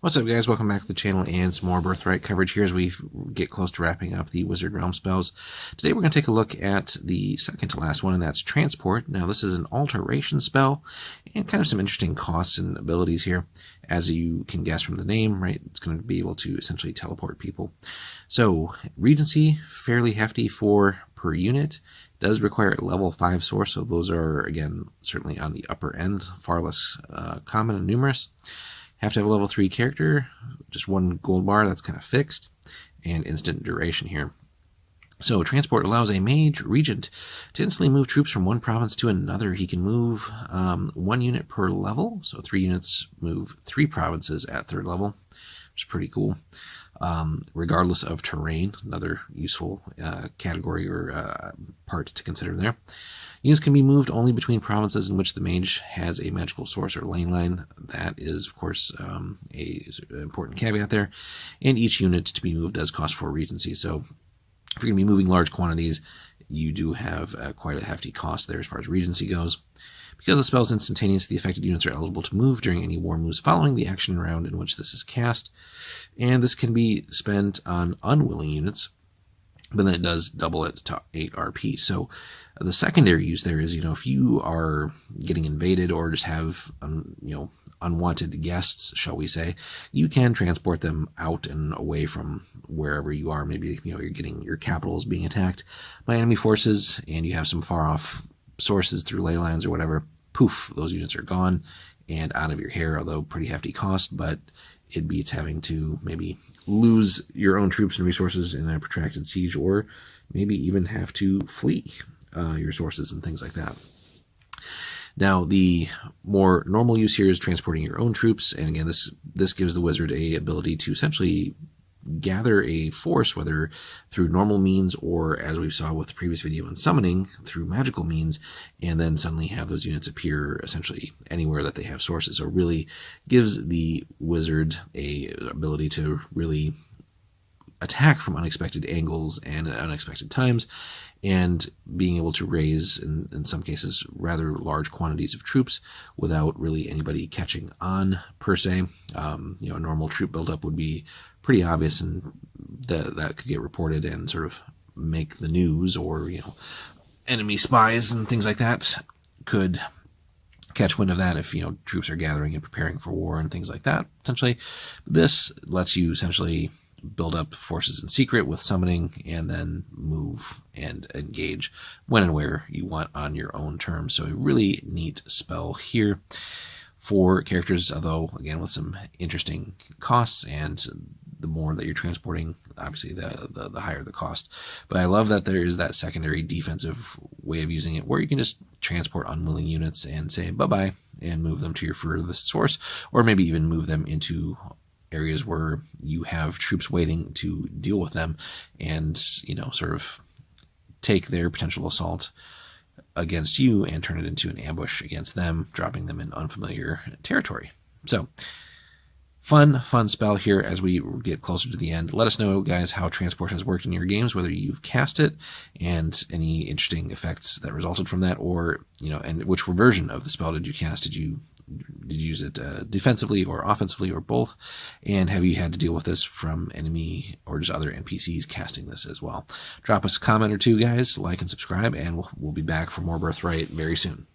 What's up, guys? Welcome back to the channel and some more Birthright coverage here as we get close to wrapping up the Wizard Realm spells. Today we're going to take a look at the second to last one, and that's Transport. Now this is an alteration spell and kind of some interesting costs and abilities here. As you can guess from the name, right, it's going to be able to essentially teleport people. So Regency, fairly hefty for per unit. Does require a level 5 source, so those are, again, certainly on the upper end, far less common and numerous. Have to have a level 3 character, just 1 gold bar, that's kind of fixed, and instant duration here. So Transport allows a mage regent to instantly move troops from one province to another. He can move 1 unit per level, so 3 units move 3 provinces at 3rd level, which is pretty cool. Regardless of terrain, another useful category or part to consider there. Units can be moved only between provinces in which the mage has a magical source or lane line. That is, of course, an important caveat there. And each unit to be moved does cost 4 regency. So if you're going to be moving large quantities, you do have quite a hefty cost there as far as regency goes. Because the spell is instantaneous, the affected units are eligible to move during any war moves following the action round in which this is cast. And this can be spent on unwilling units, but then it does double it to 8 RP. So the secondary use there is, if you are getting invaded or just have, unwanted guests, shall we say, you can transport them out and away from wherever you are. Maybe, you're getting your capital is being attacked by enemy forces and you have some far off sources through ley lines or whatever. Poof, those units are gone and out of your hair, although pretty hefty cost, but it beats having to maybe lose your own troops and resources in a protracted siege, or maybe even have to flee your sources and things like that. Now, the more normal use here is transporting your own troops, and again, this gives the wizard a ability to essentially gather a force, whether through normal means or, as we saw with the previous video on summoning, through magical means, and then suddenly have those units appear essentially anywhere that they have sources. So it really gives the wizard a ability to really attack from unexpected angles and at unexpected times, and being able to raise, in some cases, rather large quantities of troops without really anybody catching on, per se. A normal troop buildup would be pretty obvious, and that could get reported and sort of make the news, or, enemy spies and things like that could catch wind of that if, troops are gathering and preparing for war and things like that, potentially. This lets you essentially build up forces in secret with summoning, and then move and engage when and where you want on your own terms. So a really neat spell here for characters, although again with some interesting costs, and the more that you're transporting, obviously the higher the cost. But I love that there is that secondary defensive way of using it, where you can just transport unwilling units and say bye-bye and move them to your furthest source, or maybe even move them into areas where you have troops waiting to deal with them, and sort of take their potential assault against you and turn it into an ambush against them, dropping them in unfamiliar territory. So fun spell here as we get closer to the end. Let us know, guys, how Transport has worked in your games, whether you've cast it and any interesting effects that resulted from that, or and which version of the spell did you cast? Did you use it defensively or offensively, or both? And have you had to deal with this from enemy or just other NPCs casting this as well? Drop us a comment or two, guys. Like and subscribe, and we'll be back for more Birthright very soon.